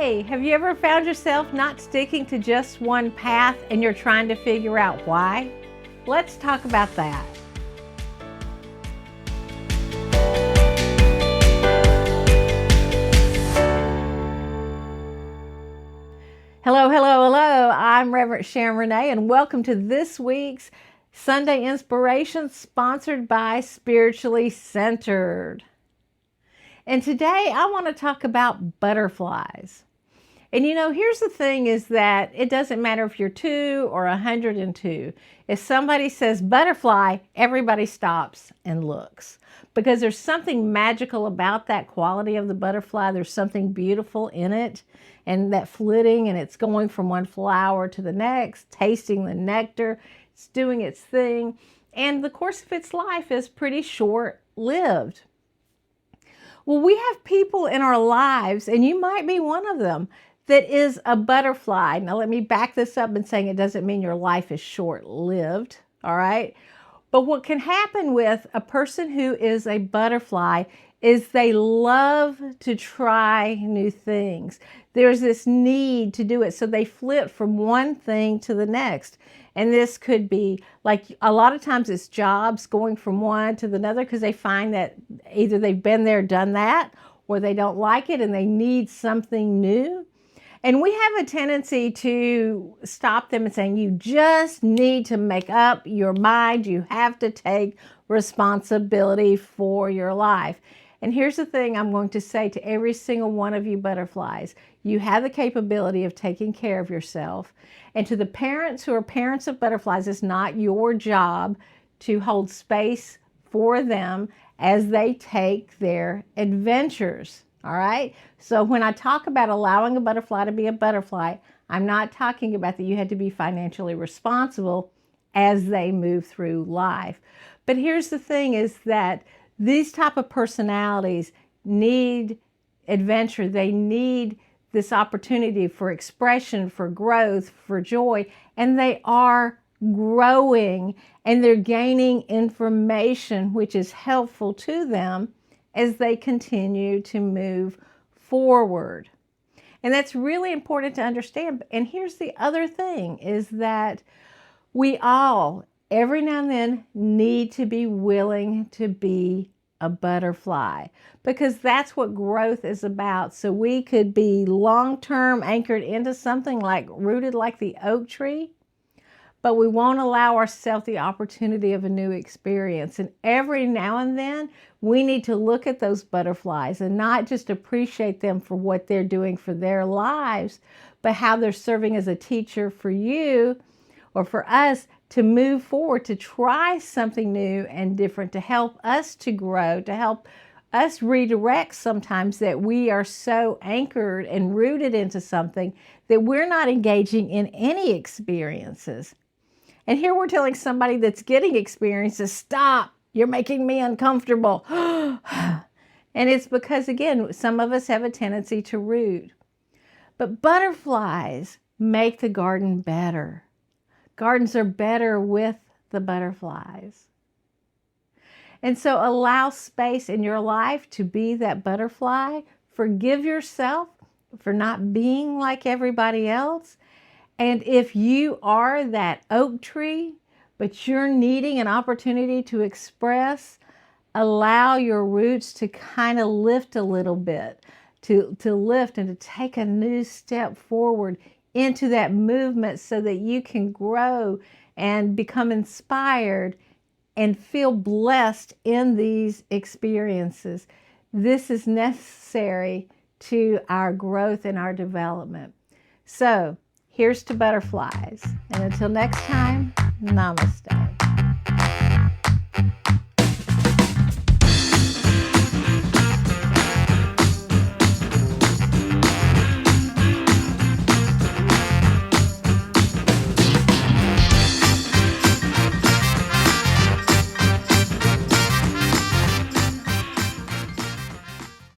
Hey, have you ever found yourself not sticking to just one path and you're trying to figure out why? Let's talk about that. Hello, hello, hello. I'm Reverend Sharon Renae, and welcome to this week's Sunday Inspiration sponsored by Spiritually Centered. And today I want to talk about butterflies. And here's the thing is that it doesn't matter if you're 2 or 102. If somebody says butterfly, everybody stops and looks because there's something magical about that quality of the butterfly. There's something beautiful in it, and that flitting, and it's going from one flower to the next, tasting the nectar. It's doing its thing. And the course of its life is pretty short-lived. Well, we have people in our lives, and you might be one of them, that is a butterfly. Now, let me back this up and saying it doesn't mean your life is short-lived, all right? But what can happen with a person who is a butterfly is they love to try new things. There's this need to do it, so they flip from one thing to the next. And this could be, like, a lot of times it's jobs going from one to the other because they find that either they've been there, done that, or they don't like it and they need something new. And we have a tendency to stop them and saying, you just need to make up your mind. You have to take responsibility for your life. And here's the thing I'm going to say to every single one of you butterflies. You have the capability of taking care of yourself. And to the parents who are parents of butterflies, it's not your job to hold space for them as they take their adventures. All right? So when I talk about allowing a butterfly to be a butterfly, I'm not talking about that you had to be financially responsible as they move through life. But here's the thing is that these type of personalities need adventure. They need this opportunity for expression, for growth, for joy, and they are growing and they're gaining information which is helpful to them as they continue to move forward. And that's really important to understand. And here's the other thing is that we all, every now and then, need to be willing to be a butterfly because that's what growth is about. So we could be long-term anchored into something like rooted like the oak tree, but we won't allow ourselves the opportunity of a new experience. And every now and then, we need to look at those butterflies and not just appreciate them for what they're doing for their lives, but how they're serving as a teacher for you or for us to move forward, to try something new and different, to help us to grow, to help us redirect sometimes that we are so anchored and rooted into something that we're not engaging in any experiences. And here we're telling somebody that's getting experiences, stop, you're making me uncomfortable. And it's because, again, some of us have a tendency to root. But butterflies make the garden better. Gardens are better with the butterflies. And so allow space in your life to be that butterfly. Forgive yourself for not being like everybody else. And if you are that oak tree, but you're needing an opportunity to express, allow your roots to kind of lift a little bit, to lift and to take a new step forward into that movement so that you can grow and become inspired and feel blessed in these experiences. This is necessary to our growth and our development. So here's to butterflies. And until next time, namaste.